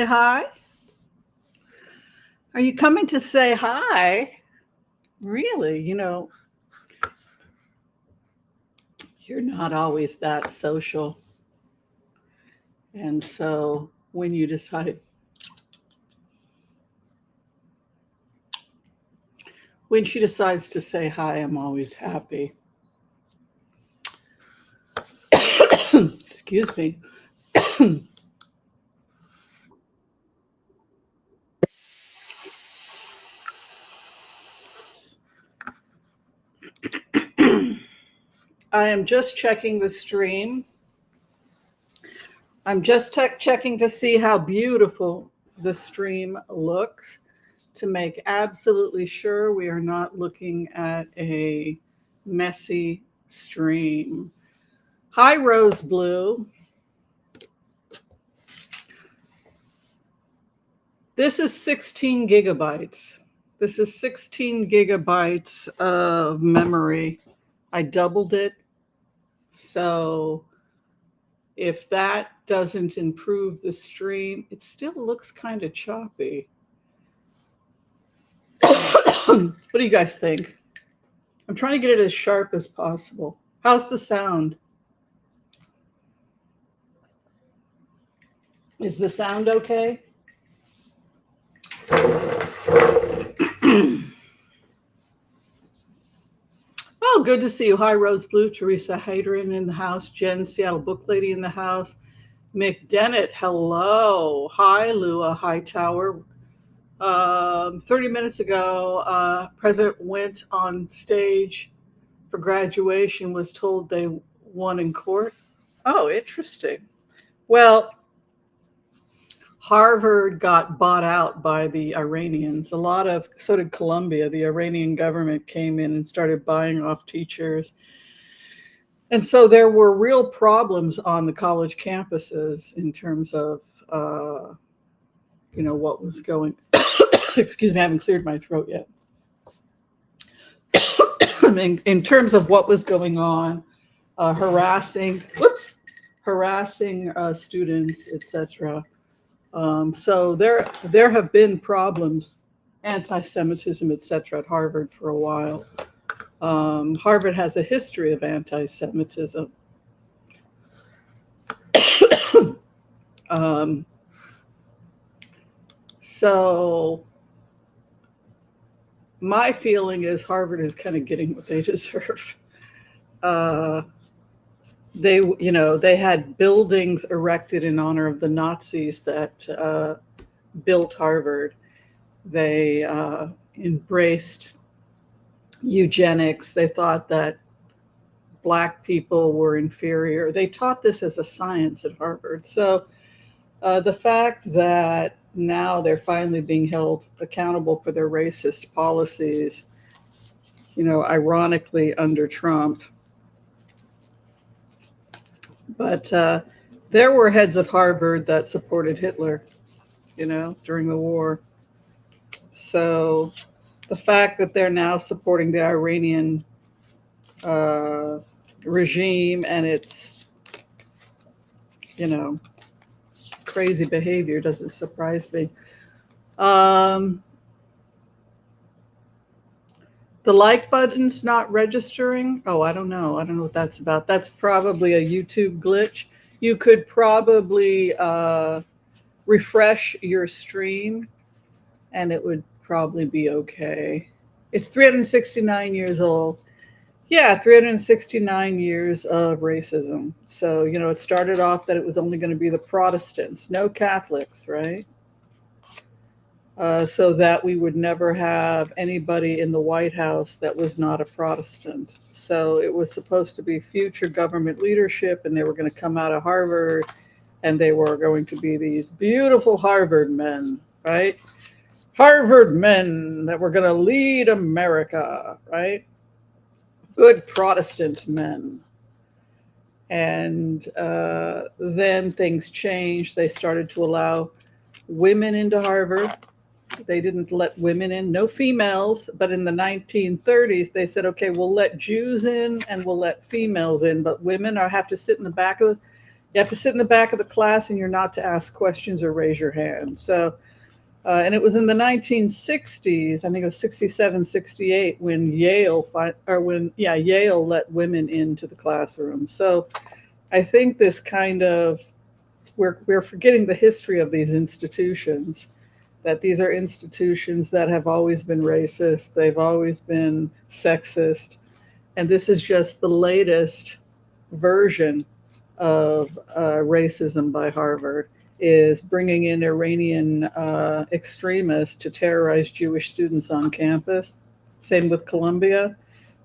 hi? Are you coming to say hi? Really? You're not always that social. And so when she decides to say hi, I'm always happy. Excuse me. I am just checking the stream. I'm just checking to see how beautiful the stream looks to make absolutely sure we are not looking at a messy stream. Hi, Rose Blue. This is 16 gigabytes. This is 16 gigabytes of memory. I doubled it. So if that doesn't improve the stream, it still looks kind of choppy. What do you guys think? I'm trying to get it as sharp as possible. How's the sound? Is the sound okay? Oh, good to see you. Hi, Rose Blue, Teresa Hadrian in the house, Jen, Seattle Book Lady in the house, Mick Dennett, hello. Hi, Lua Hightower. 30 minutes ago, President went on stage for graduation, was told they won in court. Oh, interesting. Well, Harvard got bought out by the Iranians. So did Columbia. The Iranian government came in and started buying off teachers. And so there were real problems on the college campuses in terms of, what was going. Excuse me, I haven't cleared my throat yet. in terms of what was going on, harassing students, etc. So there have been problems, anti-Semitism, etc. at Harvard for a while. Harvard has a history of anti-Semitism. So my feeling is Harvard is kind of getting what they deserve. They had buildings erected in honor of the Nazis that built Harvard. They embraced eugenics. They thought that Black people were inferior. They taught this as a science at Harvard. So the fact that now they're finally being held accountable for their racist policies, ironically under Trump. But there were heads of Harvard that supported Hitler, during the war. So the fact that they're now supporting the Iranian regime and its, crazy behavior doesn't surprise me. The like button's not registering. Oh, I don't know. I don't know what that's about. That's probably a YouTube glitch. You could probably refresh your stream and it would probably be okay. It's 369 years old. Yeah, 369 years of racism. So, it started off that it was only going to be the Protestants, no Catholics, right? So that we would never have anybody in the White House that was not a Protestant. So it was supposed to be future government leadership, and they were going to come out of Harvard, and they were going to be these beautiful Harvard men, right? Harvard men that were going to lead America, right? Good Protestant men. And then things changed. They started to allow women into Harvard. They didn't let women in, no females. But in the 1930s, they said, okay, we'll let Jews in and we'll let females in, but women have to sit in the back of You have to sit in the back of the class, and you're not to ask questions or raise your hand. So, and it was in the 1960s, I think it was 67, 68, when Yale let women into the classroom. So I think this kind of, we're forgetting the history of these institutions, that these are institutions that have always been racist, they've always been sexist, and this is just the latest version of racism by Harvard, is bringing in Iranian extremists to terrorize Jewish students on campus. Same with Columbia.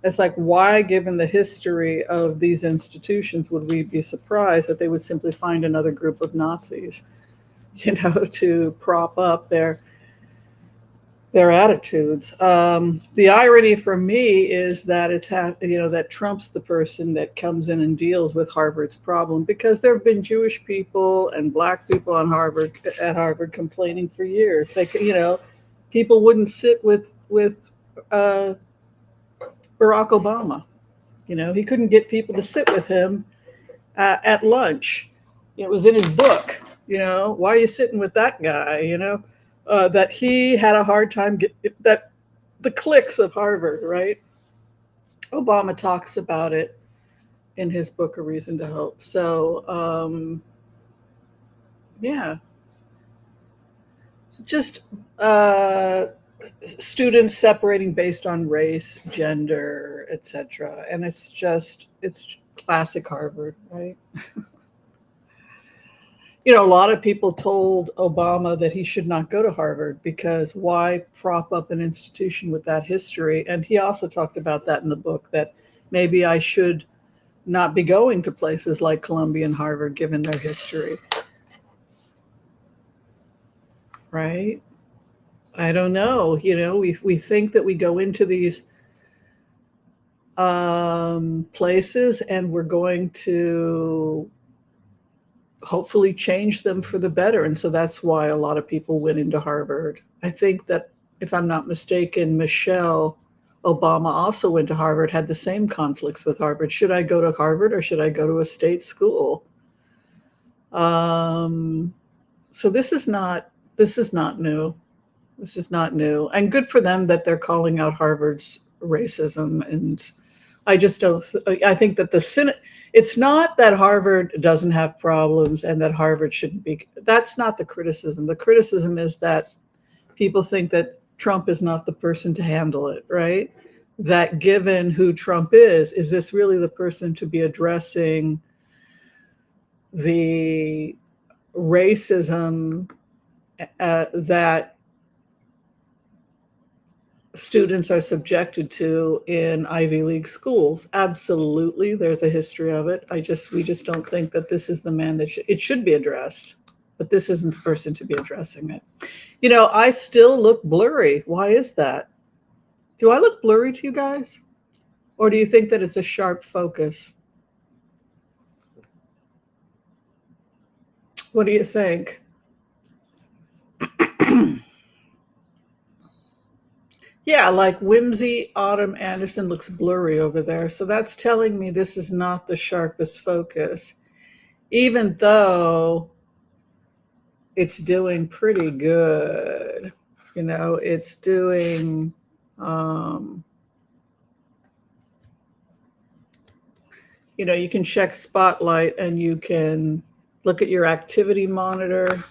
It's like, why, given the history of these institutions, would we be surprised that they would simply find another group of Nazis, to prop up their attitudes? The irony for me is that that Trump's the person that comes in and deals with Harvard's problem, because there have been Jewish people and Black people at Harvard complaining for years. People wouldn't sit with Barack Obama. He couldn't get people to sit with him at lunch. It was in his book. Why are you sitting with that guy? That he had a hard time that the cliques of Harvard, right? Obama talks about it in his book, A Reason to Hope. So, yeah, just students separating based on race, gender, etc. And it's classic Harvard, right? A lot of people told Obama that he should not go to Harvard, because why prop up an institution with that history? And he also talked about that in the book, that maybe I should not be going to places like Columbia and Harvard given their history. Right? I don't know. We think that we go into these places and we're going to hopefully change them for the better. And so that's why a lot of people went into Harvard. I think that, if I'm not mistaken, Michelle Obama also went to Harvard, had the same conflicts with Harvard. Should I go to Harvard or should I go to a state school? So this is not new. This is not new. And good for them that they're calling out Harvard's racism. And I just don't, I think that it's not that Harvard doesn't have problems and that Harvard shouldn't be, that's not the criticism. The criticism is that people think that Trump is not the person to handle it, right? That given who Trump is this really the person to be addressing the racism that students are subjected to in Ivy League schools? Absolutely, there's a history of it. We just don't think that this is the man that it should be addressed, but this isn't the person to be addressing it. I still look blurry. Why is that? Do I look blurry to you guys? Or do you think that it's a sharp focus? What do you think? Yeah, like Whimsy Anderson looks blurry over there. So that's telling me this is not the sharpest focus, even though it's doing pretty good. It's doing, you can check Spotlight and you can look at your activity monitor,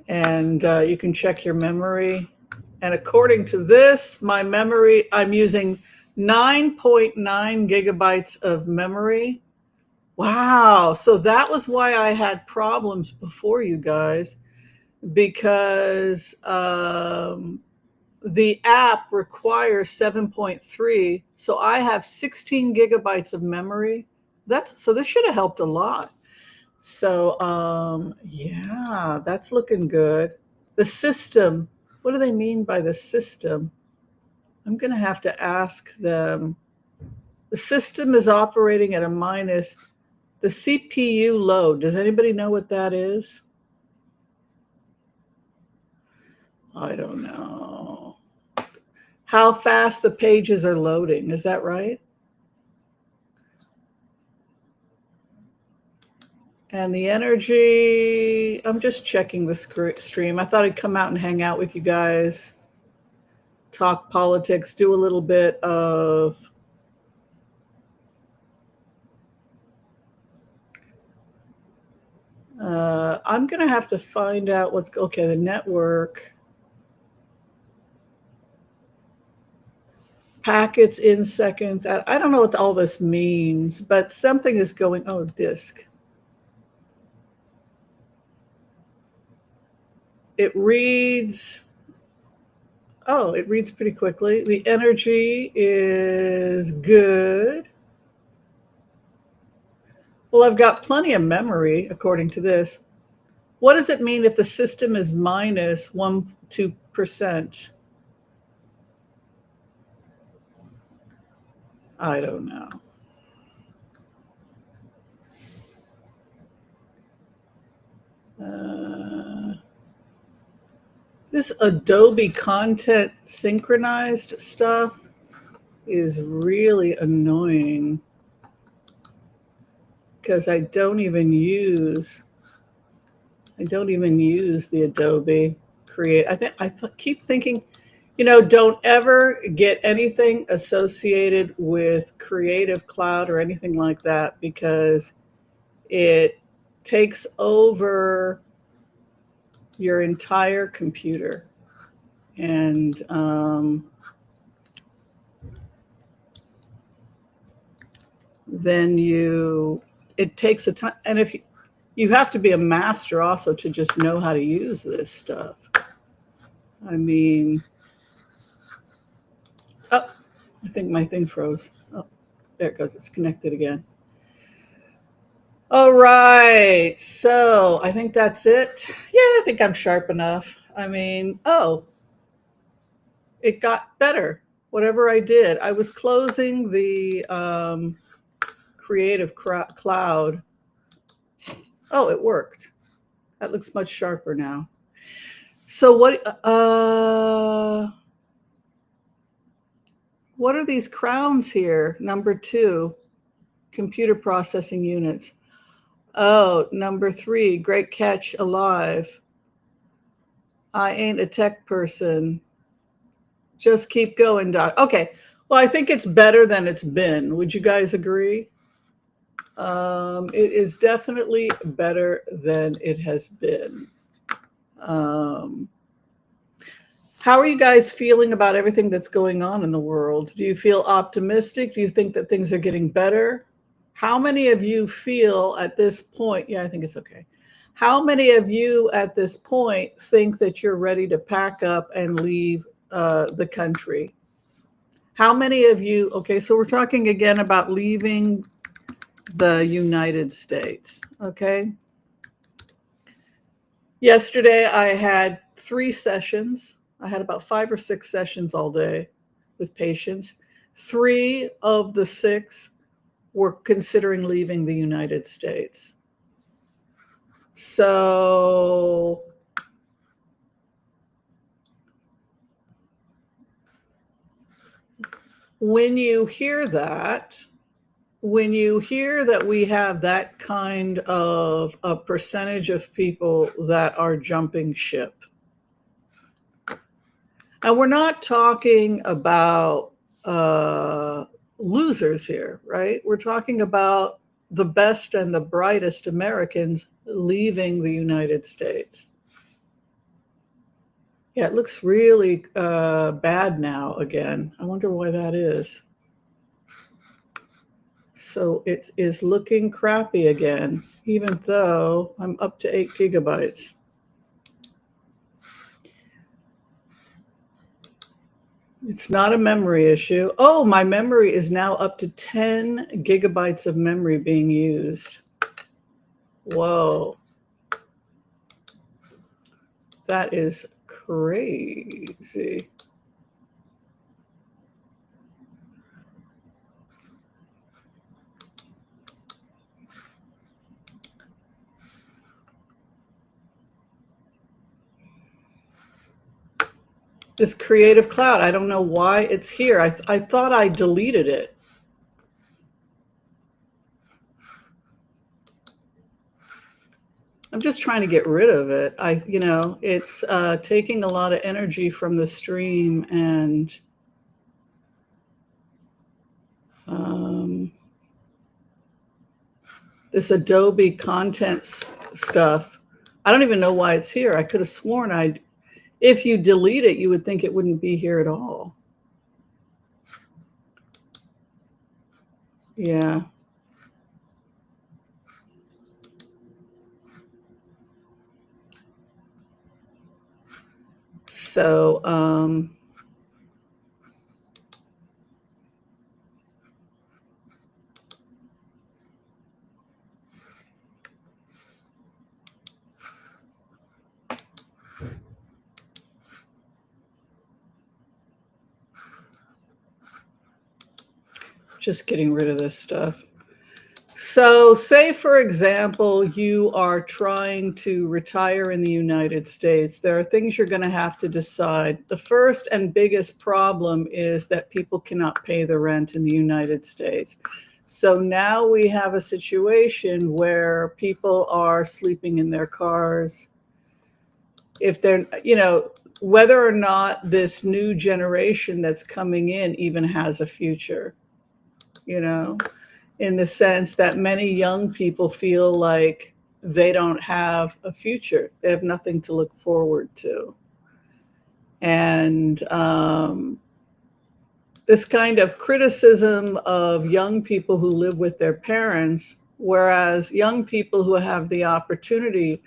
and you can check your memory. And according to this, my memory, I'm using 9.9 gigabytes of memory. Wow. So that was why I had problems before, you guys, because the app requires 7.3. So I have 16 gigabytes of memory. So this should have helped a lot. So, yeah, that's looking good. The system, what do they mean by the system? I'm going to have to ask them. The system is operating at a minus. The CPU load, does anybody know what that is? I don't know. How fast the pages are loading, is that right? And the energy, I'm just checking the stream. I thought I'd come out and hang out with you guys, talk politics, do a little bit of I'm going to have to find out what's okay. The network packets in seconds. I don't know what all this means, but something is going. Oh, disk. It reads. Oh, it reads pretty quickly. The energy is good. Well, I've got plenty of memory, according to this. What does it mean if the system is minus 2%? I don't know. This Adobe content synchronized stuff is really annoying because I don't even use the Adobe Create. I keep thinking, don't ever get anything associated with Creative Cloud or anything like that because it takes over your entire computer. And then it takes a time. And if you have to be a master also to just know how to use this stuff. I mean, oh, I think my thing froze. Oh, there it goes. It's connected again. All right. So I think that's it. Yeah, I think I'm sharp enough. I mean, oh, it got better. Whatever I did, I was closing the Creative Cloud. Oh, it worked. That looks much sharper now. So what are these crowns here? Number 2, computer processing units. Oh, number 3, great catch, alive. I ain't a tech person. Just keep going, Doc. Okay. Well, I think it's better than it's been. Would you guys agree? It is definitely better than it has been. How are you guys feeling about everything that's going on in the world? Do you feel optimistic? Do you think that things are getting better? How many of you feel at this point? Yeah, I think it's okay. How many of you at this point think that you're ready to pack up and leave the country? How many of you? Okay, so we're talking again about leaving the United States. Okay. Yesterday, I had 3 sessions. I had about 5 or 6 sessions all day with patients. 3 of the 6 were considering leaving the United States. So when you hear that we have that kind of a percentage of people that are jumping ship, and we're not talking about losers here, right? We're talking about the best and the brightest Americans leaving the United States. Yeah, it looks really bad now again. I wonder why that is. So it is looking crappy again, even though I'm up to 8 gigabytes. It's not a memory issue. Oh, my memory is now up to 10 gigabytes of memory being used. Whoa. That is crazy. This Creative Cloud, I don't know why it's here. I thought I deleted it. I'm just trying to get rid of it. It's taking a lot of energy from the stream, and this Adobe contents stuff. I don't even know why it's here. I could have sworn if you delete it, you would think it wouldn't be here at all. Yeah. So, just getting rid of this stuff. So, say, for example, you are trying to retire in the United States. There are things you're going to have to decide. The first and biggest problem is that people cannot pay the rent in the United States. So now we have a situation where people are sleeping in their cars. If they're, whether or not this new generation that's coming in even has a future, in the sense that many young people feel like they don't have a future. They have nothing to look forward to. And this kind of criticism of young people who live with their parents, whereas young people who have the opportunity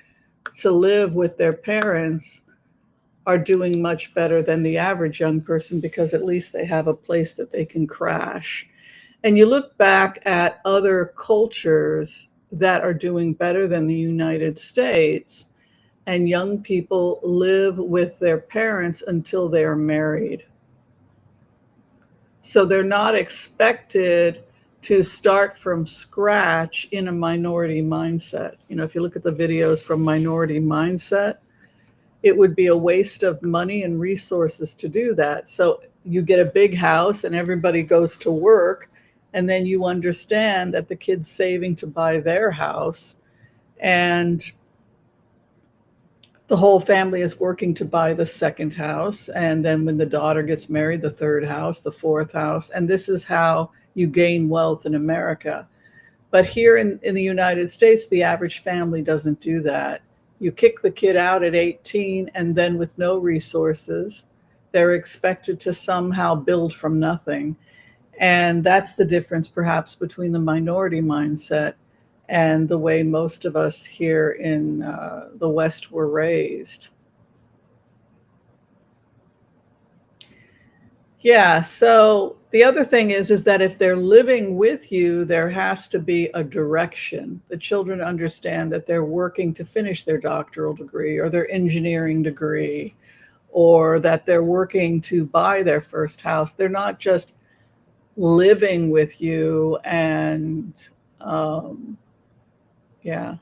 to live with their parents are doing much better than the average young person, because at least they have a place that they can crash. And you look back at other cultures that are doing better than the United States, and young people live with their parents until they are married. So they're not expected to start from scratch in a minority mindset. If you look at the videos from Minority Mindset, it would be a waste of money and resources to do that. So you get a big house and everybody goes to work, and then you understand that the kid's saving to buy their house, and the whole family is working to buy the second house. And then when the daughter gets married, the third house, the fourth house. And this is how you gain wealth in America. But here in the United States, the average family doesn't do that. You kick the kid out at 18, and then with no resources, they're expected to somehow build from nothing. And that's the difference, perhaps, between the minority mindset and the way most of us here in the West were raised. Yeah, so the other thing is that if they're living with you, there has to be a direction. The children understand that they're working to finish their doctoral degree or their engineering degree, or that they're working to buy their first house. They're not just living with you and yeah.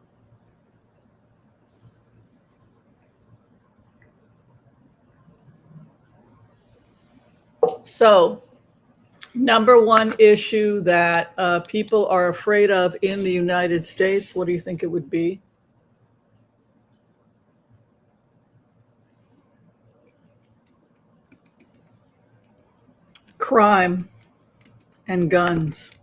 So, number one issue that people are afraid of in the United States, what do you think it would be? Crime and guns.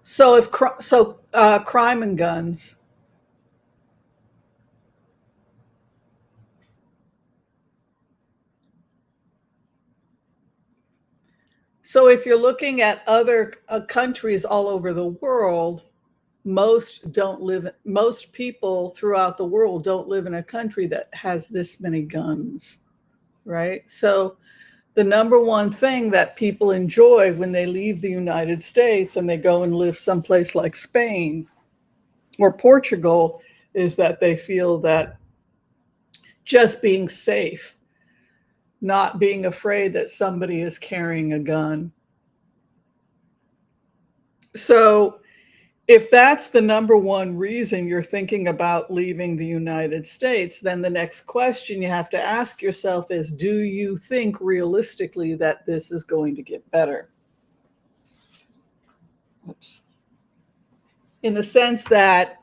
So crime and guns. So if you're looking at other countries all over the world, most people throughout the world don't live in a country that has this many guns, right? So the number one thing that people enjoy when they leave the United States and they go and live someplace like Spain or Portugal is that they feel that just being safe, not being afraid that somebody is carrying a gun. So if that's the number one reason you're thinking about leaving the United States, then the next question you have to ask yourself is, do you think realistically that this is going to get better? Oops. in the sense that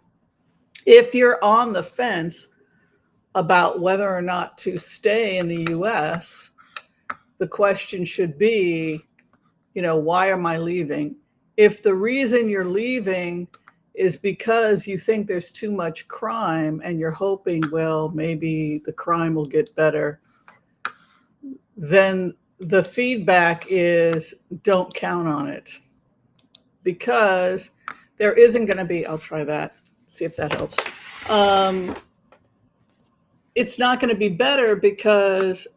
if you're on the fence about whether or not to stay in the US, the question should be, why am I leaving? If the reason you're leaving is because you think there's too much crime and you're hoping, well, maybe the crime will get better, then the feedback is don't count on it, because there isn't going to be, I'll try that, see if that helps. It's not going to be better because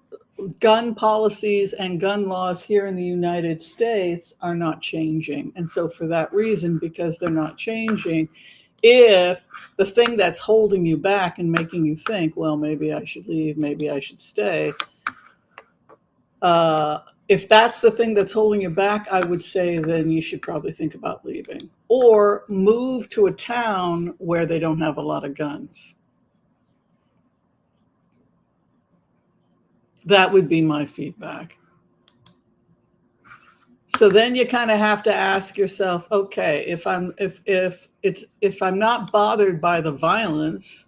gun policies and gun laws here in the United States are not changing. And so for that reason, because they're not changing, if the thing that's holding you back and making you think, well, maybe I should leave, maybe I should stay, if that's the thing that's holding you back, I would say then you should probably think about leaving or move to a town where they don't have a lot of guns. That would be my feedback. So then you kind of have to ask yourself, okay, if I'm not bothered by the violence,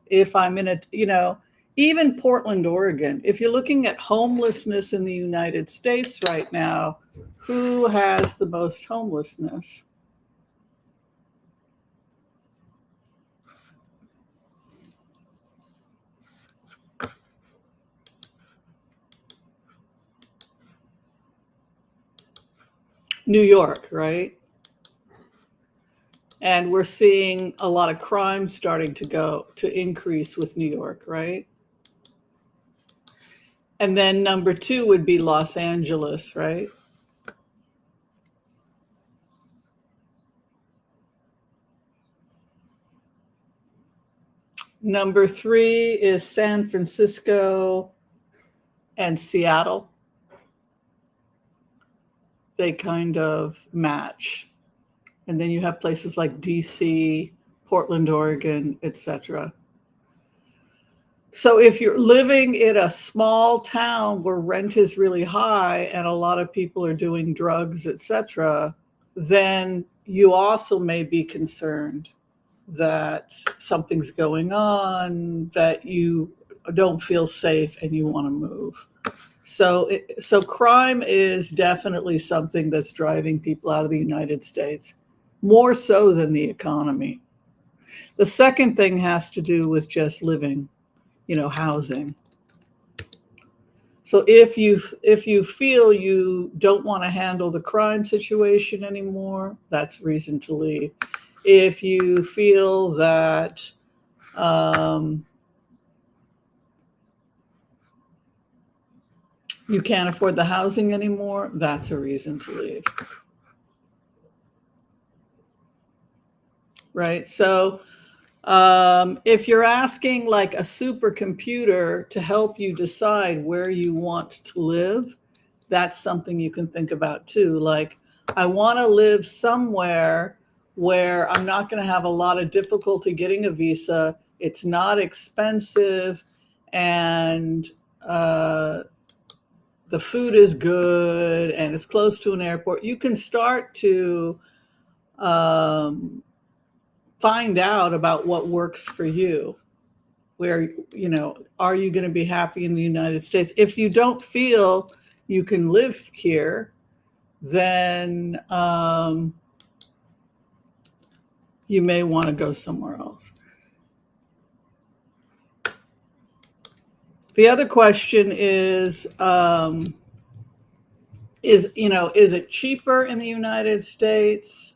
if I'm in a, even Portland, Oregon, if you're looking at homelessness in the United States right now, who has the most homelessness? New York, right? And we're seeing a lot of crime starting to increase with New York, right? And then number 2 would be Los Angeles, right? Number 3 is San Francisco and Seattle. They kind of match. And then you have places like DC, Portland, Oregon, etc. So if you're living in a small town where rent is really high and a lot of people are doing drugs, etc., then you also may be concerned that something's going on, that you don't feel safe and you want to move. So crime is definitely something that's driving people out of the United States, more so than the economy. The second thing has to do with just living, housing. So if you feel you don't want to handle the crime situation anymore, that's reason to leave. If you feel that you can't afford the housing anymore, that's a reason to leave. Right? So if you're asking like a supercomputer to help you decide where you want to live, that's something you can think about too. Like, I want to live somewhere where I'm not going to have a lot of difficulty getting a visa. It's not expensive, and the food is good, and it's close to an airport. You can start to find out about what works for you. Where, are you going to be happy in the United States? If you don't feel you can live here, then you may want to go somewhere else. The other question is it cheaper in the United States,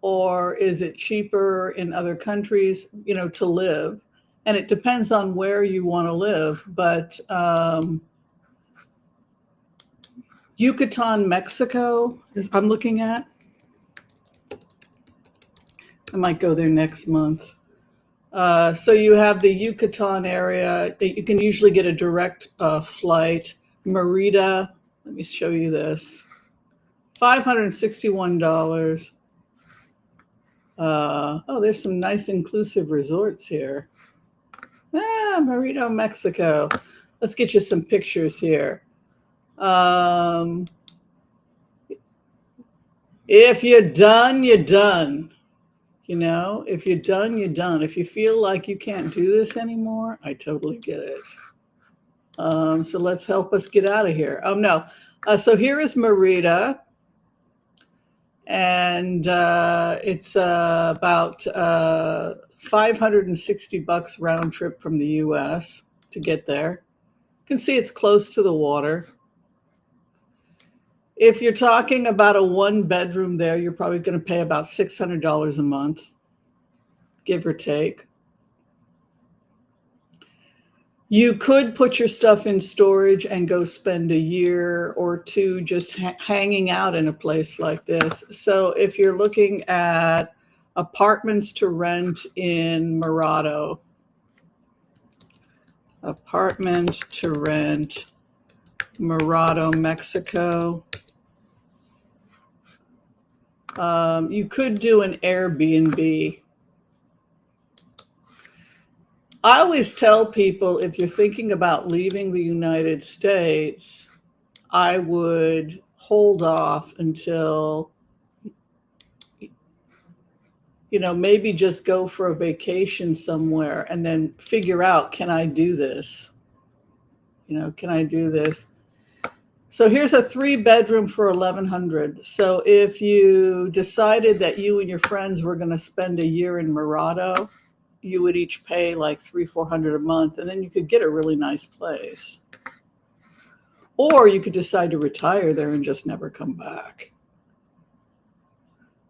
or is it cheaper in other countries, to live? And it depends on where you want to live. But Yucatan, Mexico, I'm looking at. I might go there next month. So you have the Yucatan area. You can usually get a direct flight. Merida, let me show you this. $561. There's some nice inclusive resorts here. Merida, Mexico. Let's get you some pictures here. If you're done, you're done. You know, if you're done, you're done. If you feel like you can't do this anymore, I totally get it. So let's help us get out of here. Oh, no. So here is Merida. And it's about $560 round trip from the US to get there. You can see it's close to the water. If you're talking about a one bedroom there, you're probably going to pay about $600 a month, give or take. You could put your stuff in storage and go spend a year or two just hanging out in a place like this. So if you're looking at apartments to rent in Murado, apartment to rent, Murado, Mexico, you could do an Airbnb. I always tell people, if you're thinking about leaving the United States, I would hold off until, you know, maybe just go for a vacation somewhere and then figure out, can I do this? You know, can I do this? So here's a 3-bedroom for $1,100. So if you decided that you and your friends were going to spend a year in Murado, you would each pay like $300-400 a month, and then you could get a really nice place. Or you could decide to retire there and just never come back.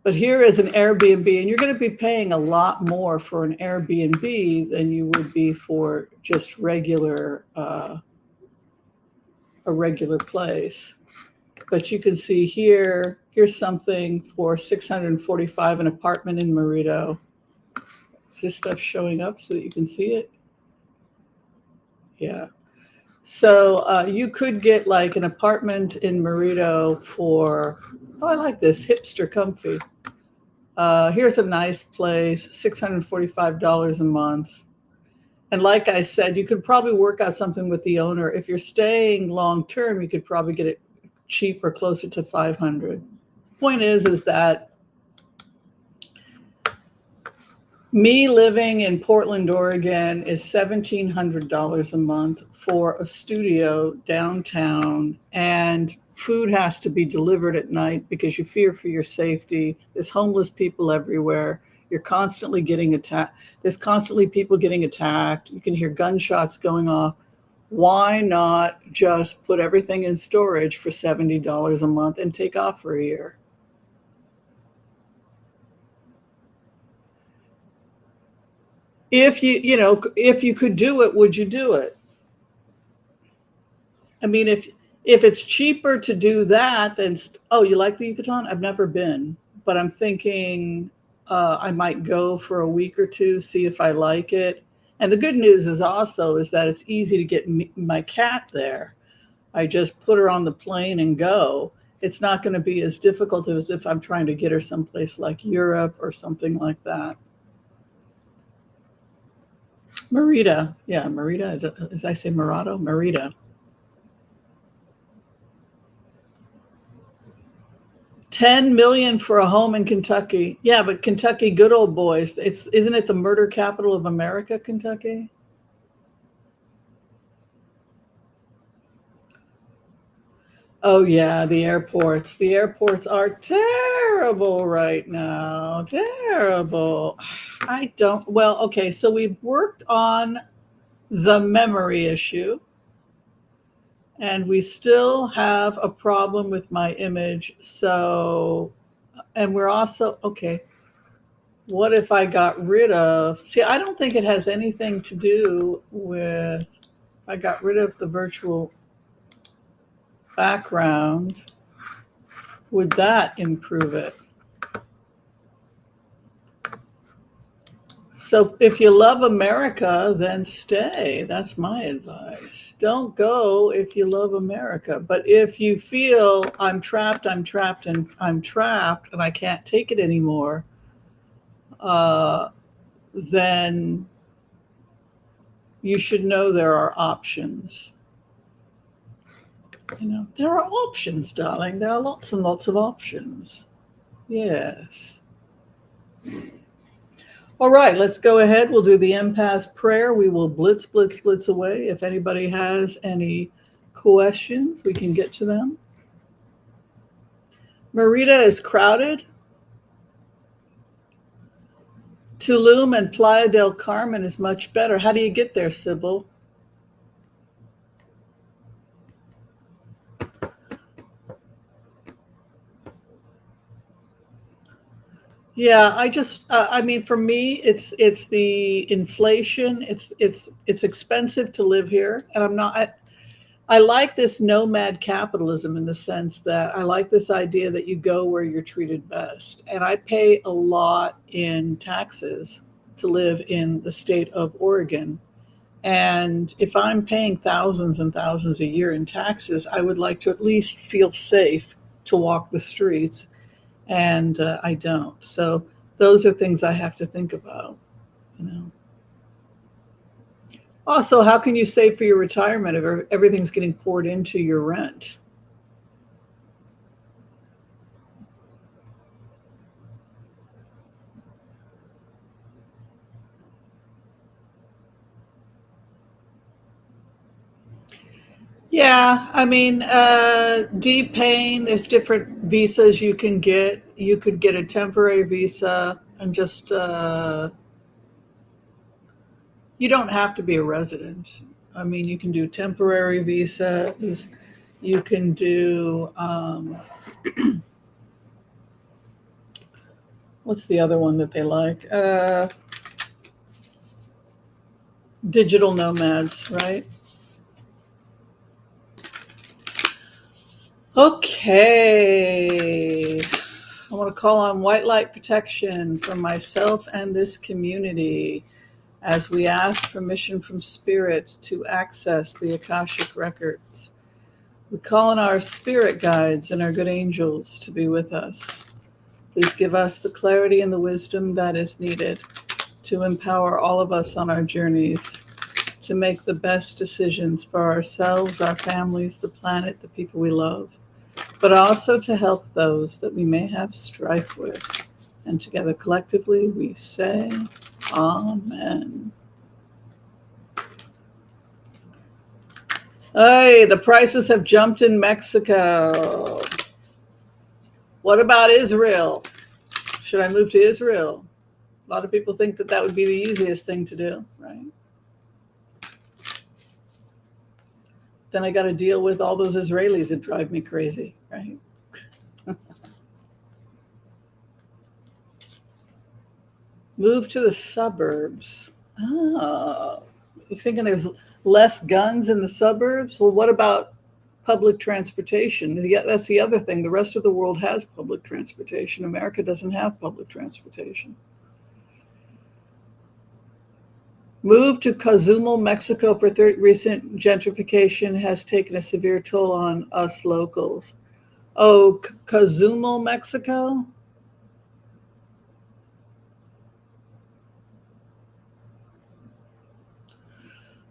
But here is an Airbnb, and you're going to be paying a lot more for an Airbnb than you would be for just a regular place. But you can see here's something for $645, an apartment in Merida. Is this stuff showing up so that you can see it? Yeah. So you could get like an apartment in Merida for, oh, I like this, hipster comfy. Here's a nice place, $645 a month. And like I said, you could probably work out something with the owner. If you're staying long term, you could probably get it cheaper, closer to $500. Point is that me living in Portland, Oregon is $1,700 a month for a studio downtown, and food has to be delivered at night because you fear for your safety. There's homeless people everywhere. You're constantly getting attacked. There's constantly people getting attacked. You can hear gunshots going off. Why not just put everything in storage for $70 a month and take off for a year? If you could do it, would you do it? I mean, if it's cheaper to do that, then oh, you like the Yucatan? I've never been, but I'm thinking I might go for a week or two, see if I like it. And the good news is that it's easy to get my cat there. I just put her on the plane and go. It's not going to be as difficult as if I'm trying to get her someplace like Europe or something like that. Merida. Yeah, Merida. As I say, Murado? Merida. 10 million for a home in Kentucky. Yeah, but Kentucky, good old boys. Isn't it the murder capital of America, Kentucky? Oh yeah, the airports. The airports are terrible right now. Terrible. Well, okay, so we've worked on the memory issue, and we still have a problem with my image. So, and we're also, okay, what if I got rid of, see, I don't think it has anything to do with, I got rid of the virtual background. Would that improve it? So if you love America, then stay. That's my advice. Don't go if you love America. But if you feel I'm trapped, and I can't take it anymore, then you should know there are options. You know, there are options, darling. There are lots and lots of options. Yes. All right, let's go ahead. We'll do the empath prayer. We will blitz, blitz, blitz away. If anybody has any questions, we can get to them. Merida is crowded. Tulum and Playa del Carmen is much better. How do you get there, Sybil? Yeah, I mean, for me, it's the inflation. It's expensive to live here, and I like this nomad capitalism in the sense that I like this idea that you go where you're treated best. And I pay a lot in taxes to live in the state of Oregon. And if I'm paying thousands and thousands a year in taxes, I would like to at least feel safe to walk the streets. And I don't. So those are things I have to think about, you know. Also, how can you save for your retirement if everything's getting poured into your rent? Yeah, I mean, deep pain, there's different visas you can get. You could get a temporary visa and just, you don't have to be a resident. I mean, you can do temporary visas. You can do, what's the other one that they like? Digital nomads, right? Okay. I want to call on white light protection for myself and this community as we ask permission from spirit to access the Akashic records. We call on our spirit guides and our good angels to be with us. Please give us the clarity and the wisdom that is needed to empower all of us on our journeys to make the best decisions for ourselves, our families, the planet, the people we love, but also to help those that we may have strife with. And together collectively we say, Amen. Hey, the prices have jumped in Mexico. What about Israel? Should I move to Israel? A lot of people think that that would be the easiest thing to do, right? Then I got to deal with all those Israelis that drive me crazy, right? Move to the suburbs. Oh, you thinking there's less guns in the suburbs? Well, what about public transportation? Yeah, that's the other thing. The rest of the world has public transportation. America doesn't have public transportation. Move to Cozumel, Mexico for recent gentrification has taken a severe toll on us locals. Oh, Cozumel, Mexico?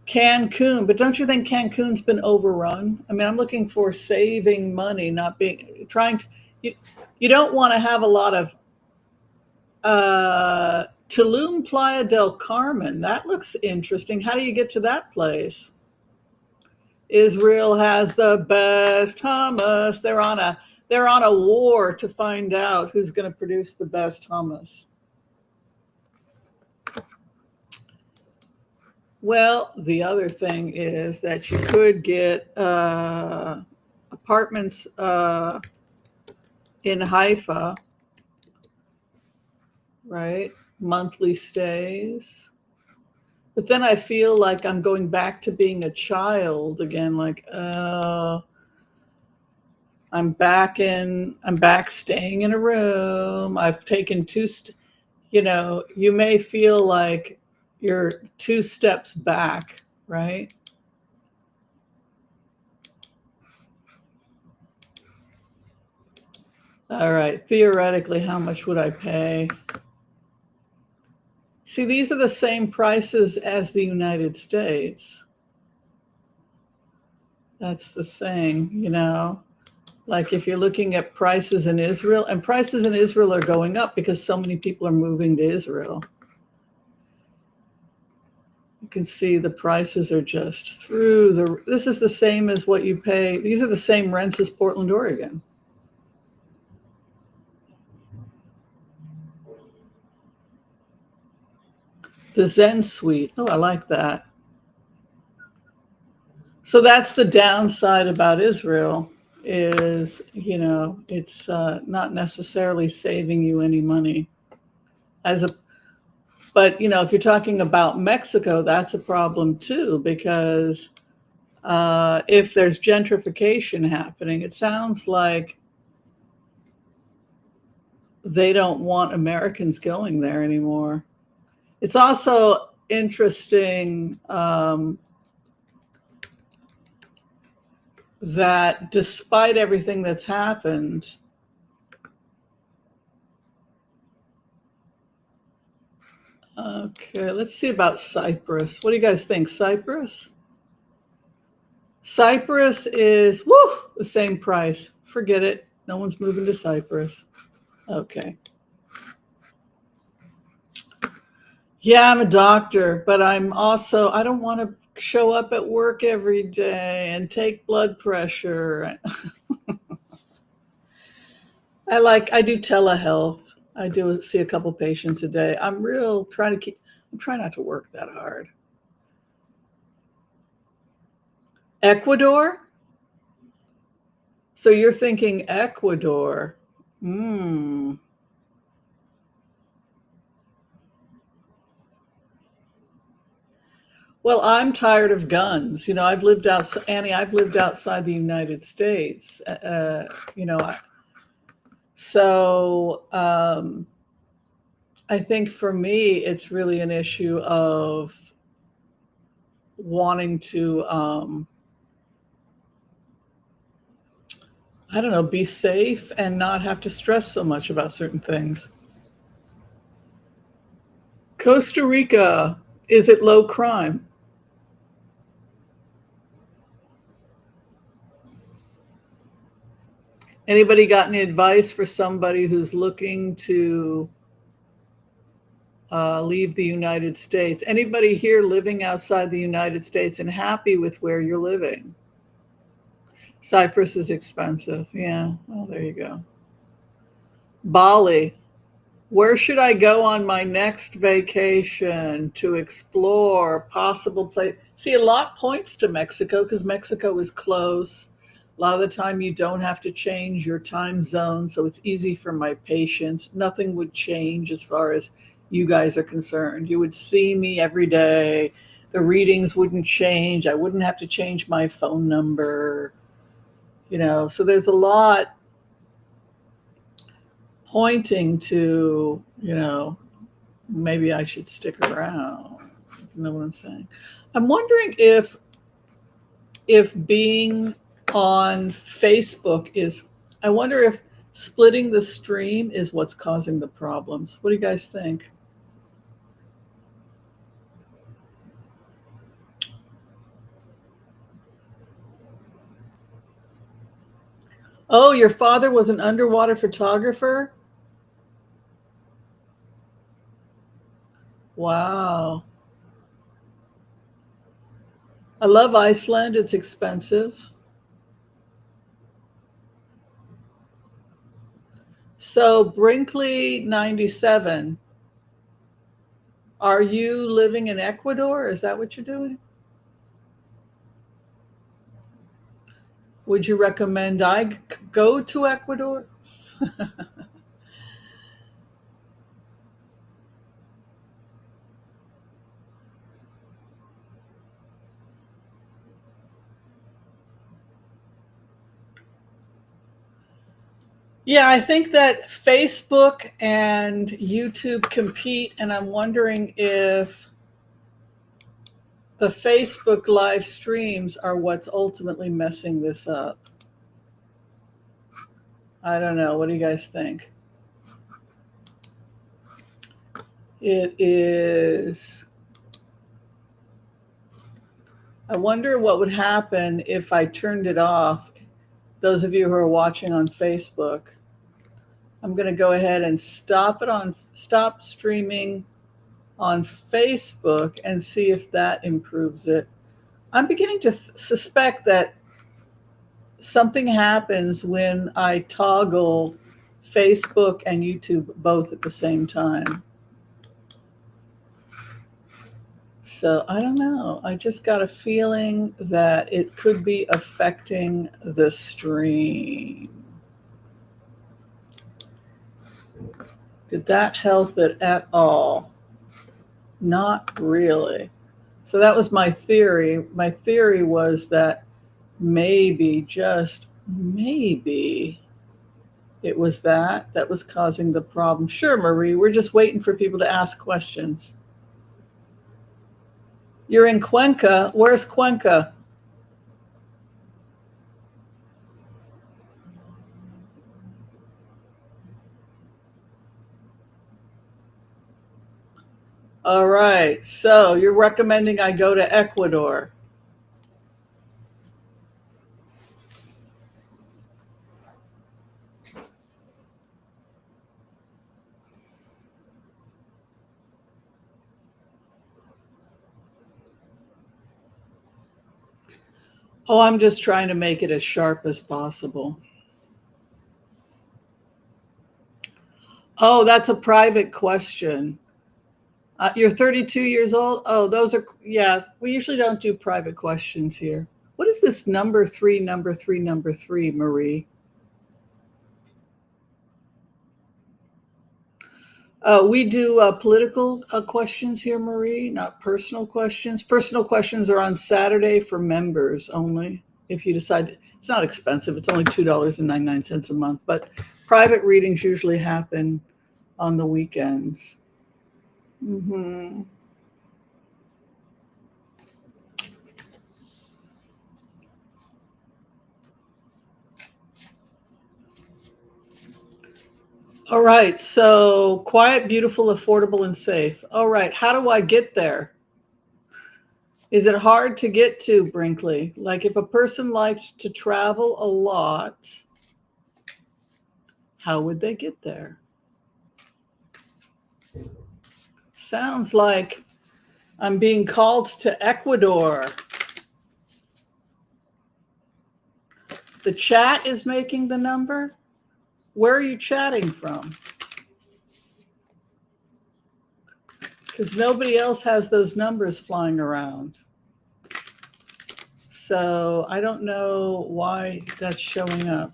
Cancun, but don't you think Cancun's been overrun? I mean, I'm looking for saving money, not being trying to. You, you don't want to have a lot of Tulum Playa del Carmen. That looks interesting. How do you get to that place? Israel has the best hummus. They're on a war to find out who's going to produce the best hummus. Well, the other thing is that you could get apartments in Haifa, right? Monthly stays. But then I feel like I'm going back to being a child again, like, I'm back staying in a room. I've taken you may feel like you're two steps back, right? All right. Theoretically, how much would I pay? See, these are the same prices as the United States. That's the thing. Like if you're looking at prices in Israel, and prices in Israel are going up because so many people are moving to Israel. You can see the prices are just through the. This is the same as what you pay. These are the same rents as Portland, Oregon. The Zen Suite. Oh, I like that. So that's the downside about Israel is, it's not necessarily saving you any money. But if you're talking about Mexico, that's a problem too, because if there's gentrification happening, it sounds like they don't want Americans going there anymore. It's also interesting that despite everything that's happened, okay, let's see about Cyprus. What do you guys think? Cyprus? Cyprus is, the same price. Forget it. No one's moving to Cyprus. Okay. Yeah, I'm a doctor, but I don't want to show up at work every day and take blood pressure. I do telehealth. I do see a couple patients a day. I'm trying not to work that hard. Ecuador? So you're thinking Ecuador. Hmm. Well, I'm tired of guns. I've lived outside, Annie, I've lived outside the United States. You know, so I think for me, it's really an issue of wanting to, I don't know, be safe and not have to stress so much about certain things. Costa Rica, is it low crime? Anybody got any advice for somebody who's looking to leave the United States? Anybody here living outside the United States and happy with where you're living? Cyprus is expensive. Yeah. Well, there you go. Bali. Where should I go on my next vacation to explore possible place? See, a lot points to Mexico because Mexico is close. A lot of the time, you don't have to change your time zone, so it's easy for my patients. Nothing would change as far as you guys are concerned. You would see me every day. The readings wouldn't change. I wouldn't have to change my phone number. So there's a lot pointing to, maybe I should stick around. You know what I'm saying? I'm wondering if being on Facebook I wonder if splitting the stream is what's causing the problems. What do you guys think? Oh, your father was an underwater photographer? Wow. I love Iceland. It's expensive. So, Brinkley 97, are you living in Ecuador? Is that what you're doing? Would you recommend I go to Ecuador? Yeah, I think that Facebook and YouTube compete, and I'm wondering if the Facebook live streams are what's ultimately messing this up. I don't know. What do you guys think? It is. I wonder what would happen if I turned it off. Those of you who are watching on Facebook, I'm going to go ahead and stop streaming on Facebook and see if that improves it. I'm beginning to suspect that something happens when I toggle Facebook and YouTube both at the same time. So I don't know. I just got a feeling that it could be affecting the stream. Did that help it at all? Not really. So that was my theory. My theory was that maybe, just maybe, it was that was causing the problem. Sure, Marie, we're just waiting for people to ask questions. You're in Cuenca. Where's Cuenca? All right. So you're recommending I go to Ecuador. Oh, I'm just trying to make it as sharp as possible. Oh, that's a private question. You're 32 years old? Oh, those are, yeah, we usually don't do private questions here. What is this number three, number three, number three, Marie? We do political questions here, Marie, not personal questions. Personal questions are on Saturday for members only. If you decide, it's not expensive, it's only $2.99 a month, but private readings usually happen on the weekends. Mm-hmm. All right, so quiet, beautiful, affordable, and safe. All right, how do I get there? Is it hard to get to Brinkley? Like if a person liked to travel a lot, how would they get there? Sounds like I'm being called to Ecuador. The chat is making the number. Where are you chatting from? Because nobody else has those numbers flying around. So I don't know why that's showing up.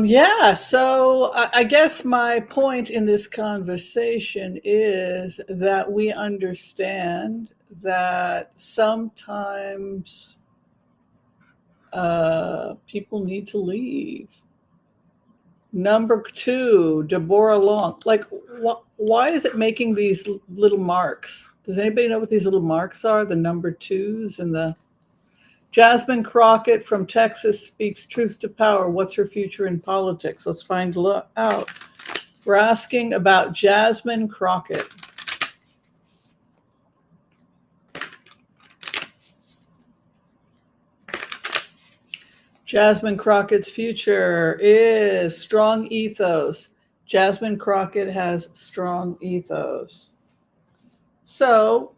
Yeah, so I guess my point in this conversation is that we understand that sometimes people need to leave. Number two, Deborah Long. Like, why is it making these little marks? Does anybody know what these little marks are? The number twos and the Jasmine Crockett from Texas speaks truth to power. What's her future in politics? Let's find out. We're asking about Jasmine Crockett. Jasmine Crockett's future is strong ethos. Jasmine Crockett has strong ethos. So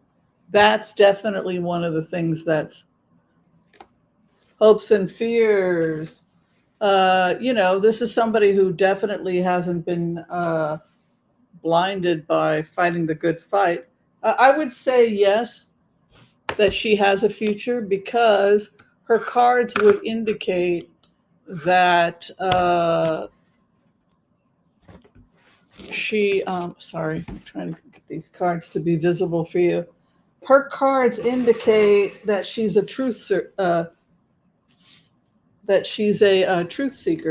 that's definitely one of the things that's hopes and fears. This is somebody who definitely hasn't been blinded by fighting the good fight. I would say yes, that she has a future because her cards would indicate that sorry, I'm trying to get these cards to be visible for you. Her cards indicate that she's a truth seeker.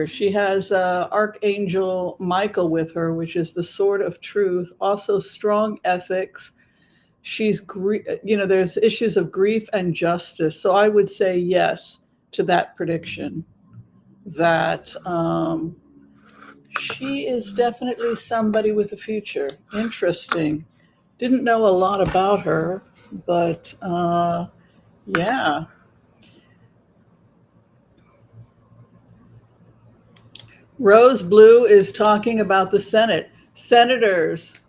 She has Archangel Michael with her, which is the sword of truth. Also, strong ethics. There's issues of grief and justice. So I would say yes to that prediction. That she is definitely somebody with a future. Interesting. Didn't know a lot about her, but yeah. Rose Blue is talking about the Senate. Senators,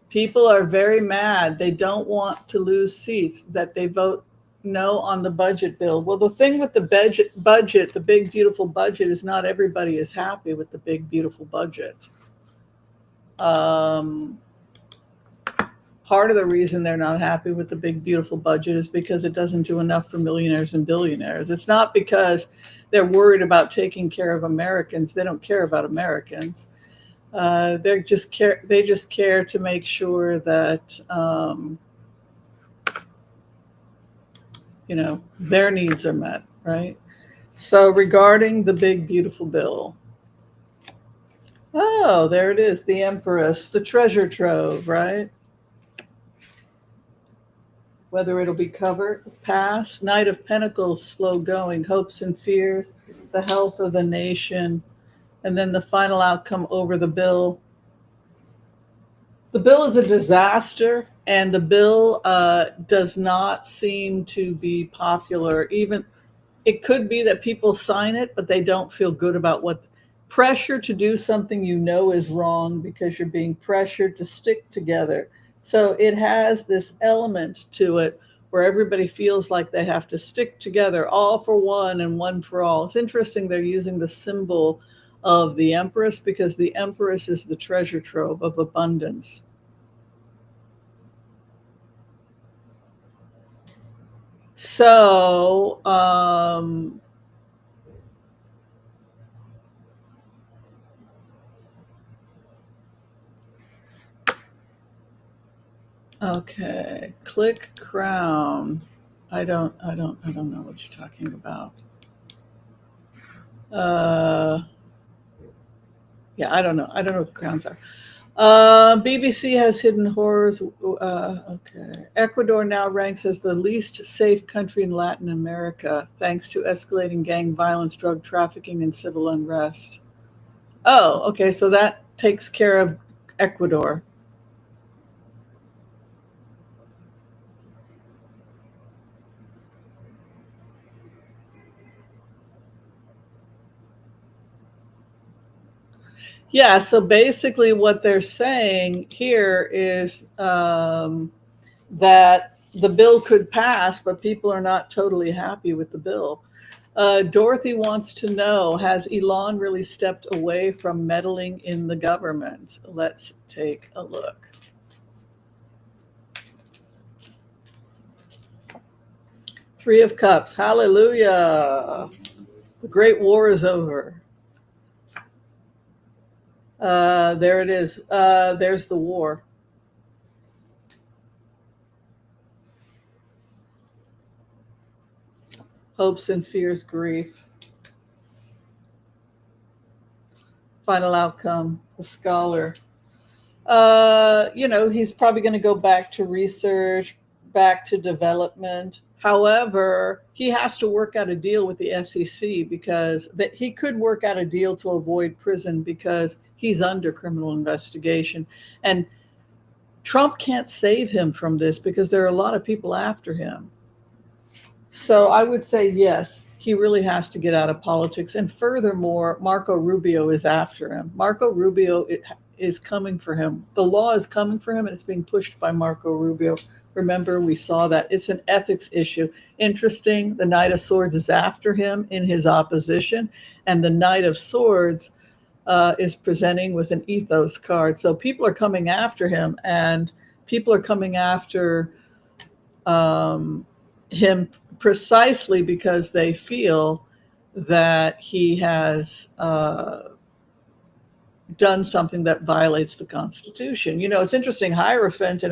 people are very mad. They don't want to lose seats, that they vote no on the budget bill. Well, the thing with the budget, the big, beautiful budget, is not everybody is happy with the big, beautiful budget. Um, Part of the reason they're not happy with the big, beautiful budget is because it doesn't do enough for millionaires and billionaires. It's not because they're worried about taking care of Americans. They don't care about Americans. They just care to make sure that their needs are met, right? So regarding the big beautiful bill, oh, there it is, the Empress, the treasure trove, right? Whether it'll be covered, pass, Knight of Pentacles, slow going, hopes and fears, the health of the nation, and then the final outcome over the bill. The bill is a disaster, and the bill does not seem to be popular. Even it could be that people sign it, but they don't feel good about what pressure to do something is wrong because you're being pressured to stick together. So it has this element to it where everybody feels like they have to stick together, all for one and one for all. It's interesting they're using the symbol of the Empress because the Empress is the treasure trove of abundance. So, okay, click crown. I don't know what you're talking about. Yeah, I don't know. I don't know what the crowns are. BBC has hidden horrors. Okay. Ecuador now ranks as the least safe country in Latin America, thanks to escalating gang violence, drug trafficking, and civil unrest. Oh, okay. So that takes care of Ecuador. Yeah, so basically, what they're saying here is that the bill could pass, but people are not totally happy with the bill. Dorothy wants to know, has Elon really stepped away from meddling in the government? Let's take a look. Three of Cups. Hallelujah. The Great War is over. There it is. There's the war. Hopes and fears, grief. Final outcome, the scholar. He's probably going to go back to research, back to development. However, he has to work out a deal with the SEC because he could work out a deal to avoid prison because he's under criminal investigation. And Trump can't save him from this because there are a lot of people after him. So I would say yes, he really has to get out of politics. And furthermore, Marco Rubio is after him. Marco Rubio is coming for him. The law is coming for him, and it's being pushed by Marco Rubio. Remember, we saw that. It's an ethics issue. Interesting, the Knight of Swords is after him in his opposition, and the Knight of Swords is presenting with an ethos card. So people are coming after him, and people are coming after him precisely because they feel that he has done something that violates the Constitution. It's interesting. Hierophant